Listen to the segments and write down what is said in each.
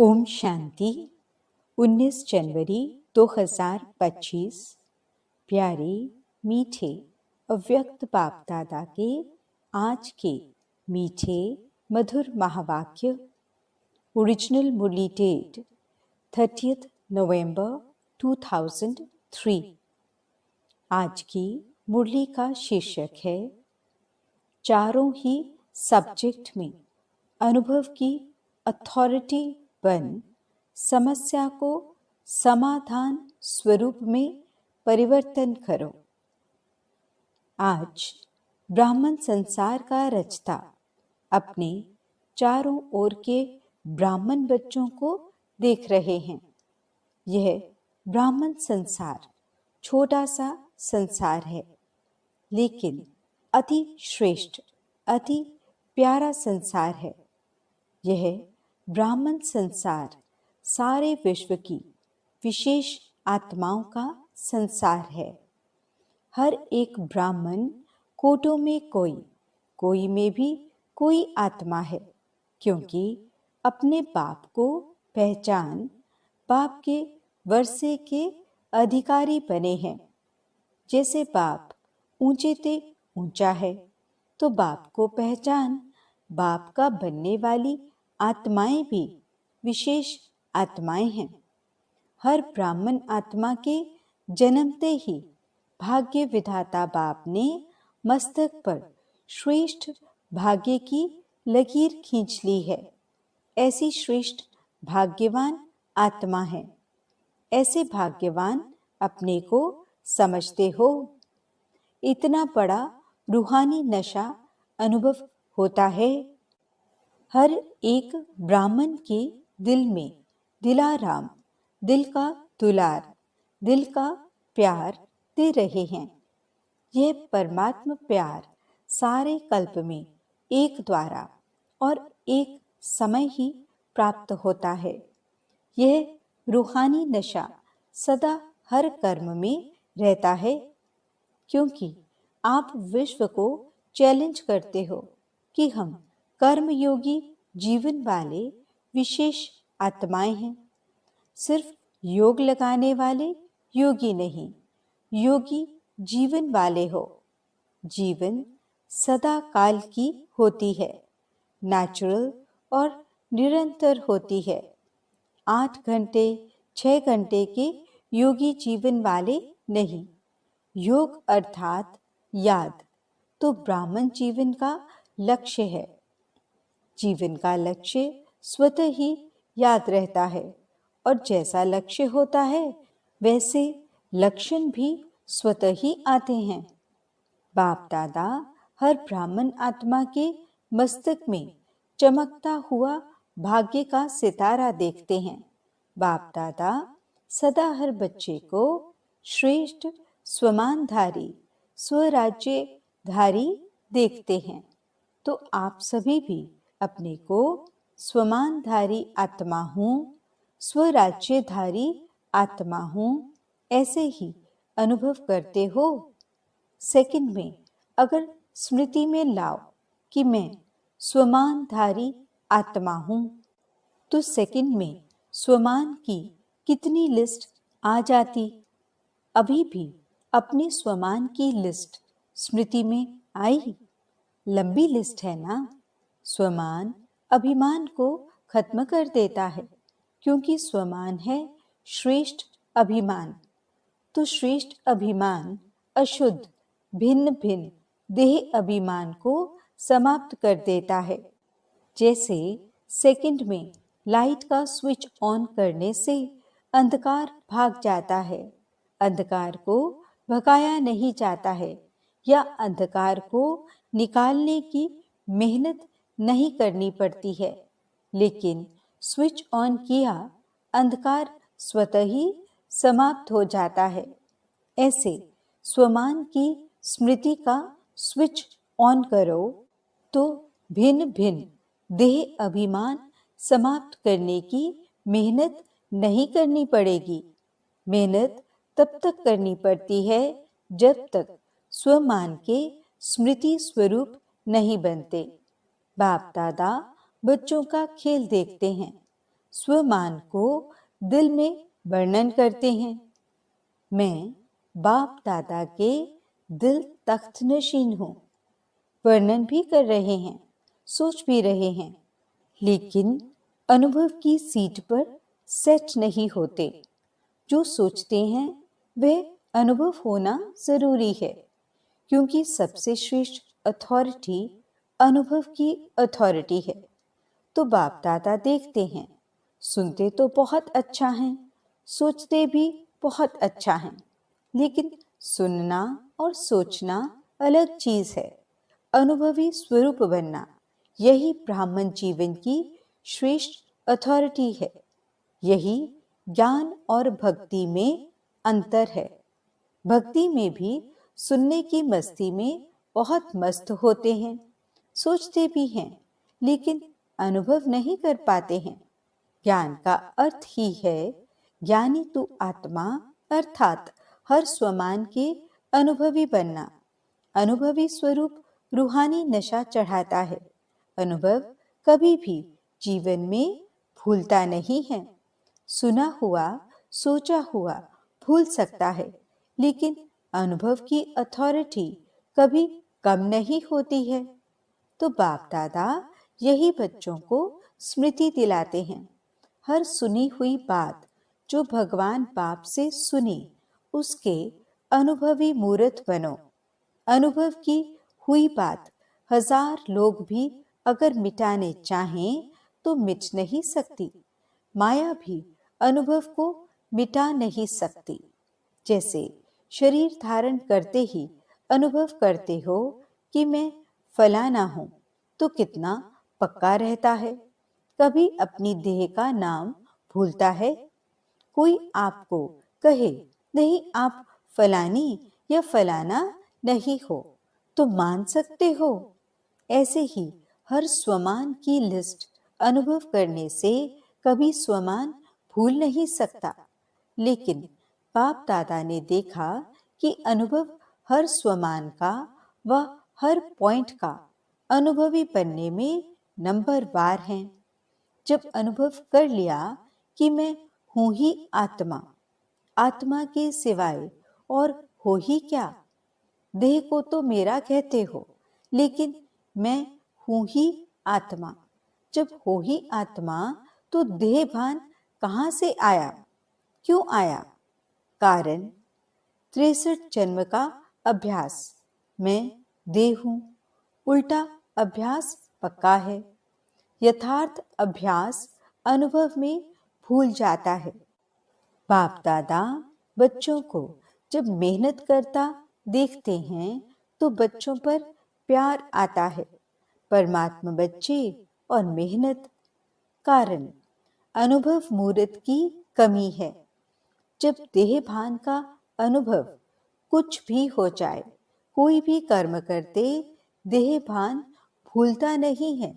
ओम शांति। 19 जनवरी 2025। प्यारे मीठे अव्यक्त बाप दादा के आज के मीठे मधुर महावाक्य। ओरिजिनल मुरली डेट 30 नवंबर 2003। आज की मुरली का शीर्षक है चारों ही सब्जेक्ट में अनुभव की अथॉरिटी बन समस्या को समाधान स्वरूप में परिवर्तन करो। आज ब्राह्मण संसार का रचता अपने चारों ओर के ब्राह्मण बच्चों को देख रहे हैं। यह ब्राह्मण संसार छोटा सा संसार है, लेकिन अति श्रेष्ठ, अति प्यारा संसार है। यह ब्राह्मण संसार सारे विश्व की विशेष आत्माओं का संसार है। हर एक ब्राह्मण कोटों में कोई में भी कोई आत्मा है, क्योंकि अपने बाप को पहचान बाप के वर्षे के अधिकारी बने हैं। जैसे बाप ऊंचे ते ऊंचा है, तो बाप को पहचान बाप का बनने वाली आत्माएं भी विशेष आत्माएं हैं। हर ब्राह्मण आत्मा के जन्मते ही भाग्य विधाता बाप ने मस्तक पर श्रेष्ठ भाग्य की लकीर खींच ली है। ऐसी श्रेष्ठ भाग्यवान आत्मा है। ऐसे भाग्यवान अपने को समझते हो। इतना बड़ा रूहानी नशा अनुभव होता है। हर एक ब्राह्मण के दिल में दिलाराम, दिल का दुलार, दिल का प्यार दे रहे हैं। यह परमात्मा प्यार सारे कल्प में एक द्वारा और एक समय ही प्राप्त होता है। यह रूहानी नशा सदा हर कर्म में रहता है, क्योंकि आप विश्व को चैलेंज करते हो कि हम कर्मयोगी जीवन वाले विशेष आत्माएं हैं। सिर्फ योग लगाने वाले योगी नहीं, योगी जीवन वाले हो। जीवन सदा काल की होती है, नेचुरल और निरंतर होती है। 8 घंटे 6 घंटे के योगी जीवन वाले नहीं। योग अर्थात याद तो ब्राह्मण जीवन का लक्ष्य है। जीवन का लक्ष्य स्वतः ही याद रहता है, और जैसा लक्ष्य होता है वैसे लक्षण भी स्वतः ही आते हैं। बाप दादा हर ब्राह्मण आत्मा के मस्तक में चमकता हुआ भाग्य का सितारा देखते हैं। बाप दादा सदा हर बच्चे को श्रेष्ठ स्वमानधारी, स्वराज्यधारी देखते हैं। तो आप सभी भी अपने को स्वमानधारी आत्मा हूँ, स्वराज्यधारी आत्मा हूँ, ऐसे ही अनुभव करते हो। सेकंड में अगर स्मृति में लाओ कि मैं स्वमानधारी आत्मा हूँ, तो सेकंड में स्वमान की कितनी लिस्ट आ जाती। अभी भी अपनी स्वमान की लिस्ट स्मृति में आई? लंबी लिस्ट है ना। स्वमान अभिमान को खत्म कर देता है, क्योंकि स्वमान है श्रेष्ठ अभिमान। तो श्रेष्ठ अभिमान अशुद्ध भिन्न भिन्न देह अभिमान को समाप्त कर देता है। जैसे सेकंड में लाइट का स्विच ऑन करने से अंधकार भाग जाता है। अंधकार को भगाया नहीं जाता है, या अंधकार को निकालने की मेहनत नहीं करनी पड़ती है, लेकिन स्विच ऑन किया, अंधकार स्वतः ही समाप्त हो जाता है। ऐसे स्वमान की स्मृति का स्विच ऑन करो तो भिन्न भिन्न देह अभिमान समाप्त करने की मेहनत नहीं करनी पड़ेगी। मेहनत तब तक करनी पड़ती है जब तक स्वमान के स्मृति स्वरूप नहीं बनते। बाप दादा बच्चों का खेल देखते हैं। स्वमान को दिल में वर्णन करते हैं। मैं बाप दादा के दिल तख्त नशीन हूँ। वर्णन भी कर रहे हैं, सोच भी रहे हैं, लेकिन अनुभव की सीट पर सेट नहीं होते। जो सोचते हैं वह अनुभव होना जरूरी है, क्योंकि सबसे श्रेष्ठ अथॉरिटी अनुभव की अथॉरिटी है। तो बाप दादा देखते हैं, सुनते तो बहुत अच्छा है, सोचते भी बहुत अच्छा है, लेकिन सुनना और सोचना अलग चीज है। अनुभवी स्वरूप बनना, यही ब्राह्मण जीवन की श्रेष्ठ अथॉरिटी है। यही ज्ञान और भक्ति में अंतर है। भक्ति में भी सुनने की मस्ती में बहुत मस्त होते हैं, सोचते भी हैं, लेकिन अनुभव नहीं कर पाते हैं। ज्ञान का अर्थ ही है ज्ञानी तू आत्मा, अर्थात हर स्वमान के अनुभवी बनना। अनुभवी स्वरूप रूहानी नशा चढ़ाता है। अनुभव कभी भी जीवन में भूलता नहीं है। सुना हुआ, सोचा हुआ भूल सकता है, लेकिन अनुभव की अथॉरिटी कभी कम नहीं होती है। तो बाप दादा यही बच्चों को स्मृति दिलाते हैं। हर सुनी हुई बात जो भगवान बाप से सुनी, उसके अनुभवी मूर्त बनो। अनुभव की हुई बात 1000 लोग भी अगर मिटाने चाहें तो मिट नहीं सकती। माया भी अनुभव को मिटा नहीं सकती। जैसे शरीर धारण करते ही अनुभव करते हो कि मैं फलाना हूं, तो कितना पक्का रहता है। कभी अपनी देह का नाम भूलता है? कोई आपको कहे नहीं आप फलानी या फलाना नहीं हो, तो मान सकते हो। ऐसे ही हर स्वमान की लिस्ट अनुभव करने से कभी स्वमान भूल नहीं सकता। लेकिन बाप दादा ने देखा कि अनुभव हर स्वमान का व हर पॉइंट का अनुभवी बनने में नंबरवार हैं। जब अनुभव कर लिया कि मैं हूं ही आत्मा, आत्मा के सिवाय और हो ही क्या। देह को तो मेरा कहते हो, लेकिन मैं हूं ही आत्मा। जब हो ही आत्मा तो देह भान कहां से आया, क्यों आया? कारण 63 जन्म का अभ्यास। मैं देह हूं। उल्टा अभ्यास पक्का है। यथार्थ अभ्यास अनुभव में भूल जाता है। बाप दादा बच्चों को जब मेहनत करता देखते हैं तो बच्चों पर प्यार आता है। परमात्मा बच्चे और मेहनत। कारण अनुभव मूर्त की कमी है। जब देह भान का अनुभव कुछ भी हो जाए, कोई भी कर्म करते देह भान भूलता नहीं है,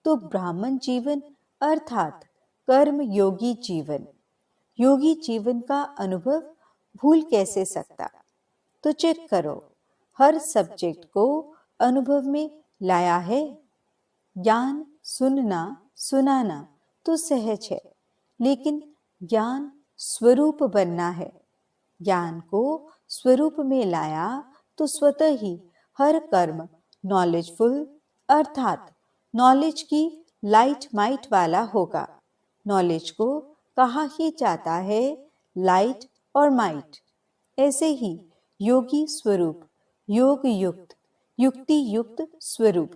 तो ब्राह्मण जीवन अर्थात कर्म योगी जीवन, योगी जीवन का अनुभव भूल कैसे सकता? तो चेक करो, हर सब्जेक्ट को अनुभव में लाया है। ज्ञान सुनना सुनाना तो सहज है, लेकिन ज्ञान स्वरूप बनना है। ज्ञान को स्वरूप में लाया तो स्वतः ही हर कर्म नॉलेजफुल अर्थात नॉलेज की लाइट माइट वाला होगा। नॉलेज को कहा ही जाता है लाइट और माइट। ऐसे ही योगी स्वरूप, योग युक्त, युक्ति युक्त स्वरूप,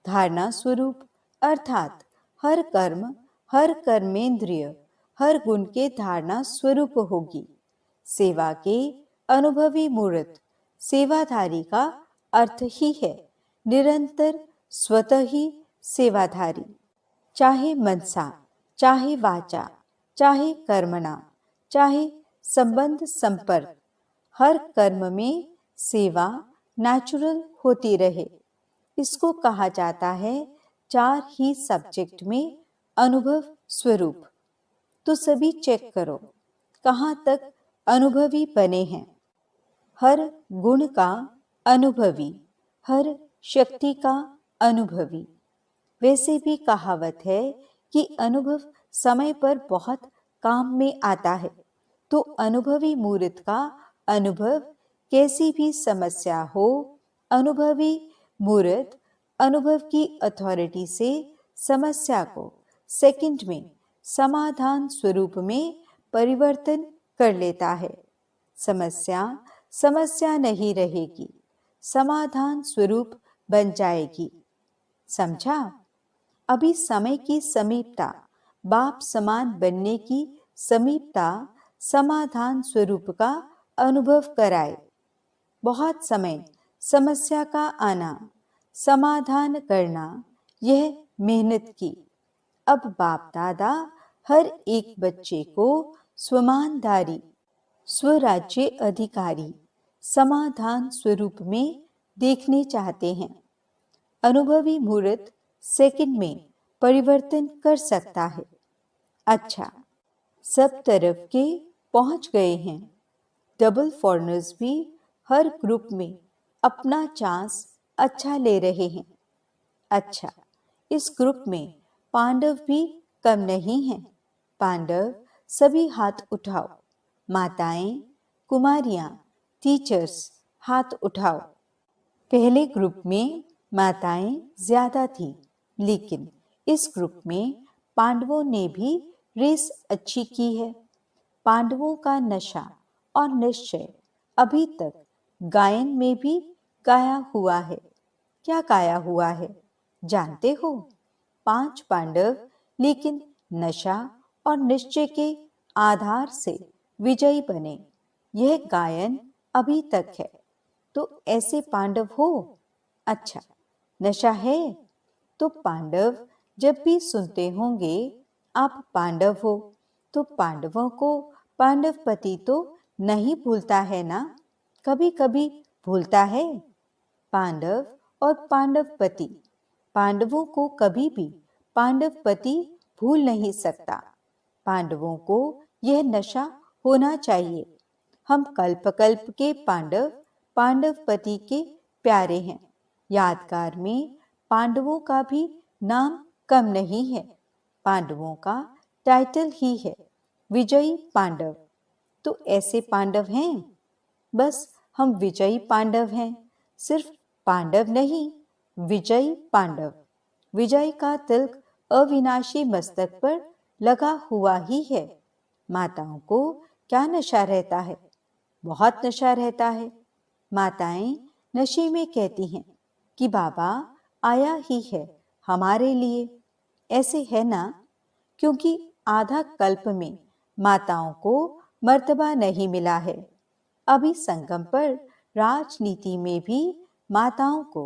धारणा स्वरूप अर्थात हर कर्म, हर कर्मेंद्रिय, हर गुण के धारणा स्वरूप होगी। सेवा के अनुभवी मूर्त, सेवाधारी का अर्थ ही है निरंतर स्वतः ही सेवाधारी। चाहे मनसा, चाहे वाचा, चाहे कर्मणा, चाहे संबंध संपर्क, हर कर्म में सेवा नेचुरल होती रहे। इसको कहा जाता है 4 ही सब्जेक्ट में अनुभव स्वरूप। तो सभी चेक करो कहां तक अनुभवी बने हैं। हर गुण का अनुभवी, हर शक्ति का अनुभवी। वैसे भी कहावत है कि अनुभव समय पर बहुत काम में आता है। तो अनुभवी मूर्त का अनुभव कैसी भी समस्या हो, अनुभवी मूर्त अनुभव की अथॉरिटी से समस्या को सेकंड में समाधान स्वरूप में परिवर्तन कर लेता है। समस्या समस्या नहीं रहेगी, समाधान स्वरूप बन जाएगी। समझा? अभी समय की समीपता, बाप समान बनने की समीपता समाधान स्वरूप का अनुभव कराए। बहुत समय समस्या का आना, समाधान करना, यह मेहनत की। अब बाप दादा हर एक बच्चे को स्वमानधारी, स्वराज्य अधिकारी, समाधान स्वरूप में देखने चाहते हैं। अनुभवी मूर्त सेकंड में परिवर्तन कर सकता है। अच्छा, सब तरफ के पहुंच गए हैं। डबल फॉरनर्स भी हर ग्रुप में अपना चांस अच्छा ले रहे हैं। अच्छा, इस ग्रुप में पांडव भी कम नहीं हैं। पांडव सभी हाथ उठाओ। माताएं, कुमारियां, टीचर्स हाथ उठाओ। पहले ग्रुप में माताएं ज्यादा थी, लेकिन इस ग्रुप में पांडवों ने भी रेस अच्छी की है। पांडवों का नशा और निश्चय अभी तक गायन में भी गाया हुआ है। क्या गाया हुआ है जानते हो? 5 पांडव, लेकिन नशा और निश्चय के आधार से विजयी बने। यह गायन अभी तक है। तो ऐसे पांडव हो। अच्छा, नशा है तो पांडव जब भी सुनते होंगे आप पांडव हो, तो पांडवों को पांडवपति तो नहीं भूलता है ना? कभी कभी भूलता है। पांडव और पांडवपति, पांडवों को कभी भी पांडवपति भूल नहीं सकता। पांडवों को यह नशा होना चाहिए। हम कल्प कल्प के पांडव पांडवपति के प्यारे हैं। यादगार में पांडवों का भी नाम कम नहीं है। पांडवों का टाइटल ही है विजयी पांडव। तो ऐसे पांडव हैं। बस हम विजयी पांडव हैं, सिर्फ पांडव नहीं, विजयी पांडव। विजय का तिलक अविनाशी मस्तक पर लगा हुआ ही है। माताओं को क्या नशा रहता है? बहुत नशा रहता है। माताएं नशे में कहती हैं कि बाबा आया ही है हमारे लिए। ऐसे है ना? क्योंकि आधा कल्प में माताओं को मर्तबा नहीं मिला है। अभी संगम पर राजनीति में भी माताओं को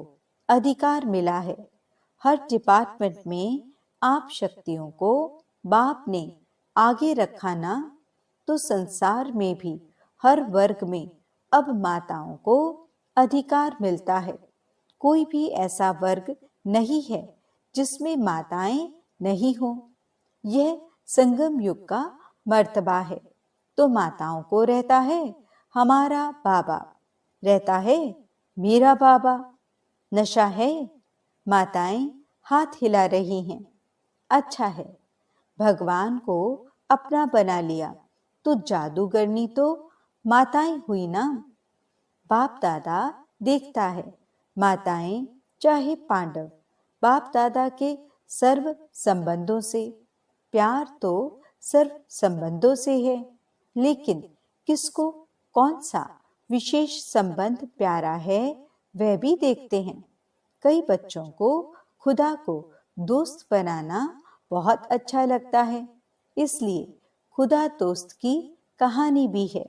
अधिकार मिला है। हर डिपार्टमेंट में आप शक्तियों को बाप ने आगे रखा ना, तो संसार में भी हर वर्ग में अब माताओं को अधिकार मिलता है। कोई भी ऐसा वर्ग नहीं है जिसमें माताएं नहीं हो। यह संगम युग का मर्तबा है। तो माताओं को रहता है हमारा बाबा, रहता है मेरा बाबा। नशा है। माताएं हाथ हिला रही हैं। अच्छा है, भगवान को अपना बना लिया तो जादूगरनी तो माताएं हुई ना। बाप दादा देखता है माताएं चाहे पांडव बाप दादा के सर्व संबंधों से, प्यार तो सर्व संबंधों से है, लेकिन किसको कौन सा विशेष संबंध प्यारा है वह भी देखते हैं। कई बच्चों को खुदा को दोस्त बनाना बहुत अच्छा लगता है, इसलिए खुदा दोस्त की कहानी भी है।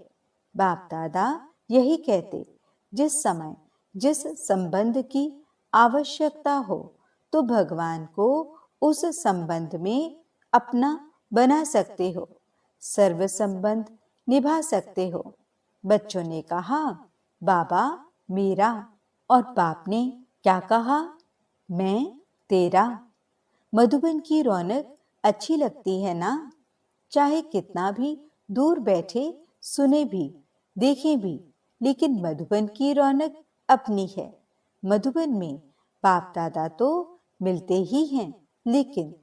बाप दादा यही कहते, जिस समय जिस संबंध की आवश्यकता हो तो भगवान को उस संबंध में अपना बना सकते हो, सर्व संबंध निभा सकते हो। बच्चों ने कहा बाबा मेरा, और बाप ने क्या कहा? मैं तेरा। मधुबन की रौनक अच्छी लगती है ना? चाहे कितना भी दूर बैठे सुने भी देखें भी, लेकिन मधुबन की रौनक अपनी है। मधुबन में बाप दादा तो मिलते ही हैं, लेकिन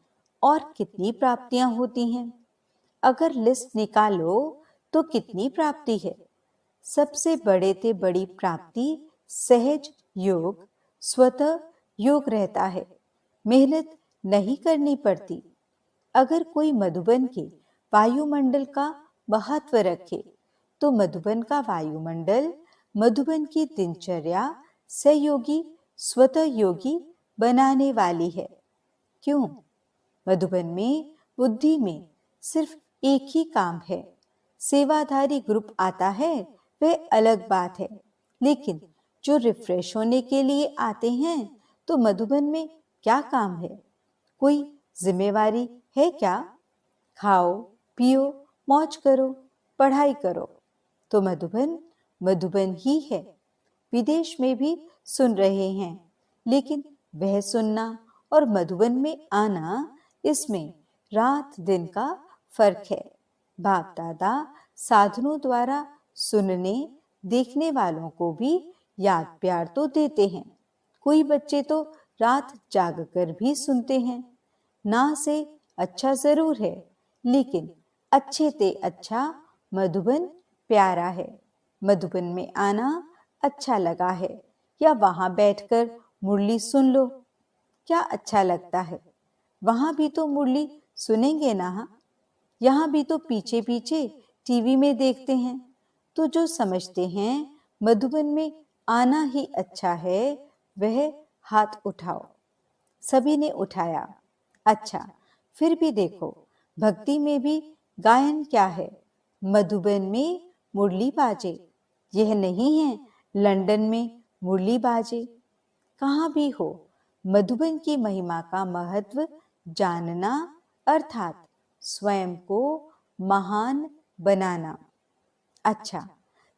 और कितनी प्राप्तियां होती हैं? अगर लिस्ट निकालो तो कितनी प्राप्ति है? सबसे बड़े ते बड़ी प्राप्ति सहज योग, स्वतः योग रहता है। मेहनत नहीं करनी पड़ती। अगर कोई मधुबन के वायुमंडल का महत्व रखे तो मधुबन का वायुमंडल मधुबन की दिनचर्या सहयोगी, स्वतः योगी बनाने वाली है। क्यों? मधुबन में बुद्धि में सिर्फ एक ही काम है। सेवाधारी ग्रुप आता है वह अलग बात है, लेकिन जो रिफ्रेश होने के लिए आते हैं तो मधुबन में क्या काम है? कोई जिम्मेवारी है क्या? खाओ, पियो, मौज करो, पढ़ाई करो। तो मधुबन मधुबन ही है। विदेश में भी सुन रहे हैं, लेकिन वह सुनना और मधुबन में आना, इसमें रात दिन का फर्क है। बाप दादा साधनों द्वारा सुनने देखने वालों को भी याद प्यार तो देते हैं। कोई बच्चे तो रात जागकर भी सुनते हैं। ना से अच्छा जरूर है, लेकिन अच्छे ते अच्छा मधुबन प्यारा है। मधुबन में आना अच्छा लगा है या वहां बैठकर मुरली सुन लो, क्या अच्छा लगता है? वहां भी तो मुरली सुनेंगे ना। यहाँ भी तो पीछे पीछे टीवी में देखते हैं। तो जो समझते हैं मधुबन में आना ही अच्छा है, वह हाथ उठाओ। सभी ने उठाया। अच्छा, फिर भी देखो, भक्ति में भी गायन क्या है? मधुबन में मुरली बाजे। यह नहीं है लंदन में मुरली बाजे। कहाँ भी हो, मधुबन की महिमा का महत्व जानना अर्थात स्वयं को महान बनाना। अच्छा,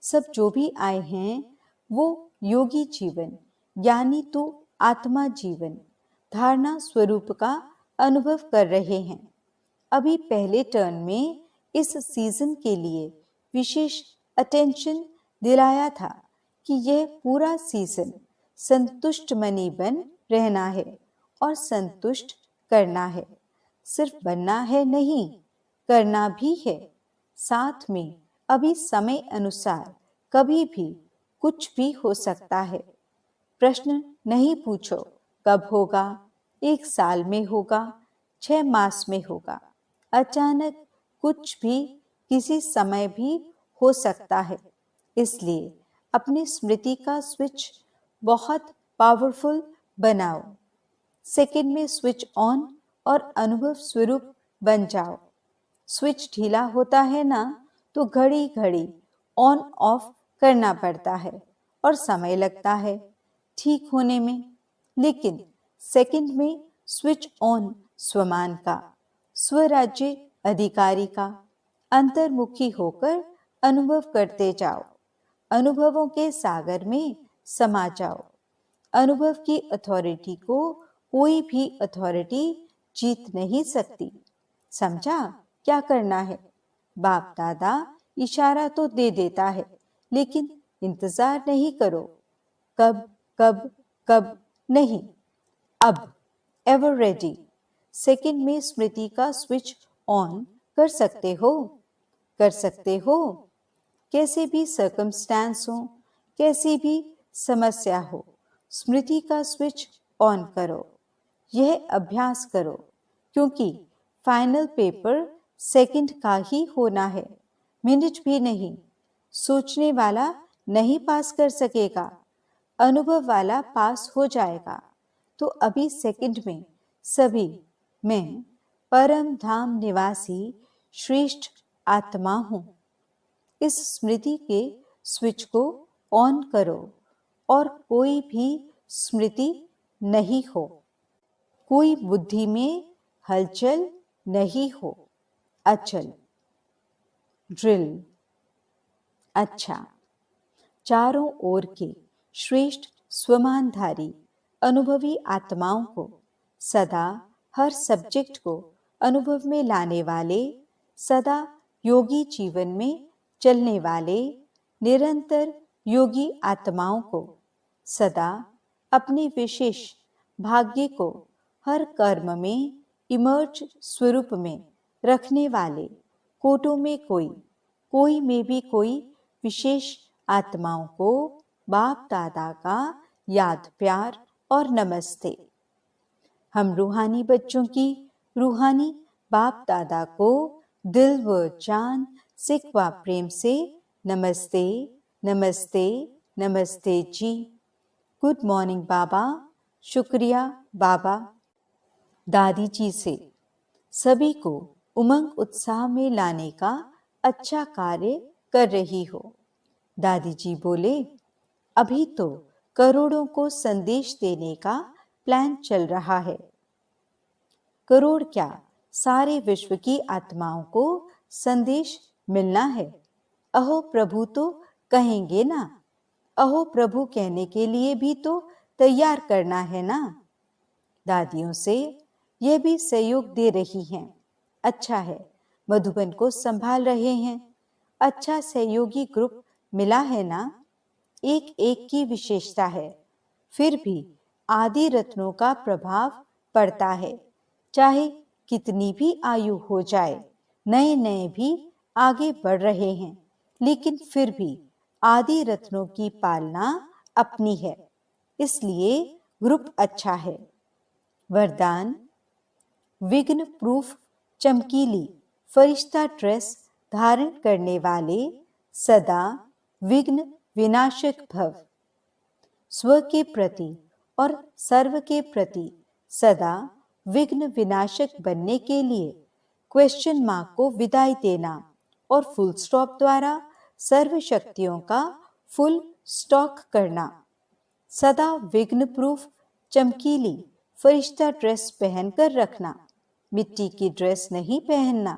सब जो भी आए हैं वो योगी जीवन यानी तो आत्मा जीवन धारणा स्वरूप का अनुभव कर रहे हैं। अभी पहले टर्न में इस सीजन के लिए विशेष अटेंशन दिलाया था कि यह पूरा सीजन संतुष्ट मनी बन रहना है और संतुष्ट करना है। सिर्फ बनना है नहीं, करना भी है। साथ में अभी समय अनुसार कभी भी कुछ भी हो सकता है। प्रश्न नहीं पूछो कब होगा, 1 साल में होगा, 6 मास में होगा। अचानक कुछ भी किसी समय भी हो सकता है। इसलिए अपनी स्मृति का स्विच बहुत पावरफुल बनाओ। सेकंड में स्विच ऑन और अनुभव स्वरूप बन जाओ। स्विच ढीला होता है ना, तो घड़ी घड़ी ऑन ऑफ करना पड़ता है और समय लगता है ठीक होने में। लेकिन सेकंड में स्विच ऑन स्वमान का, स्वराज्य अधिकारी का अंतर्मुखी होकर अनुभव करते जाओ। अनुभवों के सागर में समा जाओ। अनुभव की अथॉरिटी को कोई भी अथॉरिटी जीत नहीं सकती। समझा क्या करना है? बाप दादा इशारा तो दे देता है, लेकिन इंतजार नहीं करो। कब कब कब नहीं, अब। Ever ready. सेकंड में स्मृति का स्विच ऑन कर सकते हो। कर सकते हो। कैसे भी सर्कमस्टेंस हो, कैसी भी समस्या हो, स्मृति का स्विच ऑन करो। यह अभ्यास करो, क्योंकि फाइनल पेपर सेकंड का ही होना है, मिनट भी नहीं। सोचने वाला नहीं पास कर सकेगा, अनुभव वाला पास हो जाएगा। तो अभी सेकंड में सभी, मैं परम धाम निवासी श्रेष्ठ आत्मा हूं। इस स्मृति के स्विच को ऑन करो और कोई भी स्मृति नहीं हो, कोई बुद्धि में हलचल नहीं हो। अचल। ड्रिल। अच्छा, चारों ओर के श्रेष्ठ स्वमानधारी अनुभवी आत्माओं को सदा हर सब्जेक्ट को अनुभव में लाने वाले, सदा योगी जीवन में चलने वाले निरंतर योगी आत्माओं को सदा अपने विशेष भाग्य को हर कर्म में इमर्ज स्वरूप में रखने वाले कोटों में कोई में भी कोई विशेष आत्माओं को बाप दादा का याद प्यार और नमस्ते। हम रूहानी बच्चों की रूहानी बाप दादा को दिल व जान सिक व प्रेम से नमस्ते नमस्ते नमस्ते जी। गुड मॉर्निंग बाबा, शुक्रिया बाबा। दादी जी से सभी को उमंग उत्साह में लाने का अच्छा कार्य कर रही हो। दादी जी बोले, अभी तो करोड़ों को संदेश देने का प्लान चल रहा है। करोड़ क्या, सारे विश्व की आत्माओं को संदेश मिलना है। अहो प्रभु तो कहेंगे ना, अहो प्रभु कहने के लिए भी तो तैयार करना है ना। दादियों से यह भी सहयोग दे रही हैं। अच्छा है, मधुबन को संभाल रहे हैं। अच्छा सहयोगी ग्रुप मिला है ना। एक एक की विशेषता है, फिर भी आदि रत्नों का प्रभाव पड़ता है। चाहे कितनी भी आयु हो जाए, नए नए भी आगे बढ़ रहे हैं, लेकिन फिर भी आदि रत्नों की पालना अपनी है, इसलिए ग्रुप अच्छा है। वरदान, विघ्न प्रूफ चमकीली फरिश्ता ड्रेस धारण करने वाले सदा विघ्न विनाशक भव। स्व के प्रति और सर्व के प्रति सदा विघ्न विनाशक बनने के लिए क्वेश्चन मार्क को विदाई देना और फुल स्टॉप द्वारा सर्व शक्तियों का फुल स्टॉक करना। सदा विघ्न प्रूफ चमकीली फरिश्ता ड्रेस पहनकर रखना, मिट्टी की ड्रेस नहीं पहनना।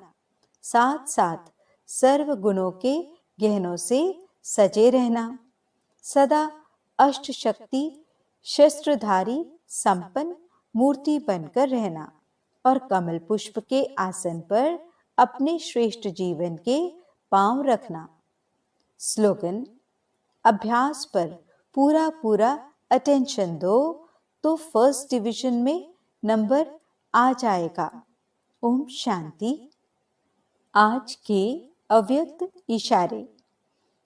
साथ साथ सर्व गुणों के गहनों से सजे रहना। सदा अष्ट शक्ति शस्त्रधारी संपन्न मूर्ति बनकर रहना और कमल पुष्प के आसन पर अपने श्रेष्ठ जीवन के पांव रखना। स्लोगन, अभ्यास पर पूरा पूरा अटेंशन दो तो फर्स्ट डिवीजन में नंबर आ जाएगा। ओम शांति। आज के अव्यक्त इशारे।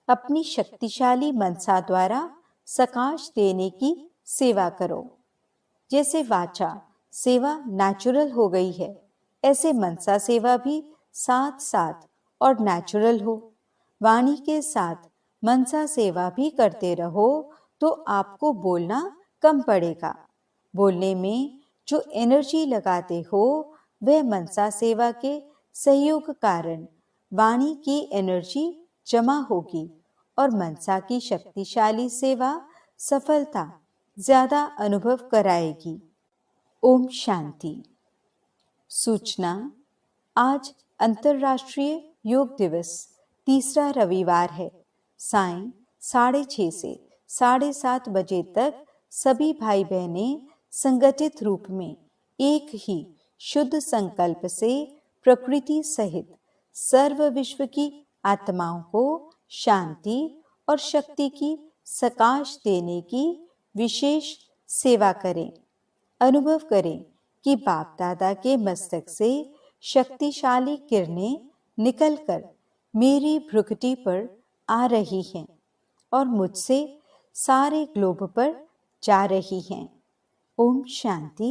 अपनी शक्तिशाली मनसा द्वारा सकाश देने की सेवा करो। जैसे वाचा सेवा नेचुरल हो गई है, ऐसे मनसा सेवा भी साथ साथ और नेचुरल हो। वाणी के साथ मनसा सेवा भी करते रहो तो आपको बोलना कम पड़ेगा। बोलने में जो एनर्जी लगाते हो वह मनसा सेवा के सहयोग कारण वाणी की एनर्जी जमा होगी और मनसा की शक्तिशाली सेवा सफलता ज्यादा अनुभव कराएगी। ओम शांति। सूचना, आज अंतर्राष्ट्रीय योग दिवस तीसरा रविवार है। सायं 6:30 से 7:30 बजे तक सभी भाई बहनें संगठित रूप में एक ही शुद्ध संकल्प से प्रकृति सहित सर्व विश्व की आत्माओं को शांति और शक्ति की सकाश देने की विशेष सेवा करें। अनुभव करें कि बाप दादा के मस्तक से शक्तिशाली किरणें निकलकर मेरी भ्रुकुटी पर आ रही हैं और मुझसे सारे ग्लोब पर जा रही हैं। ओम शांति।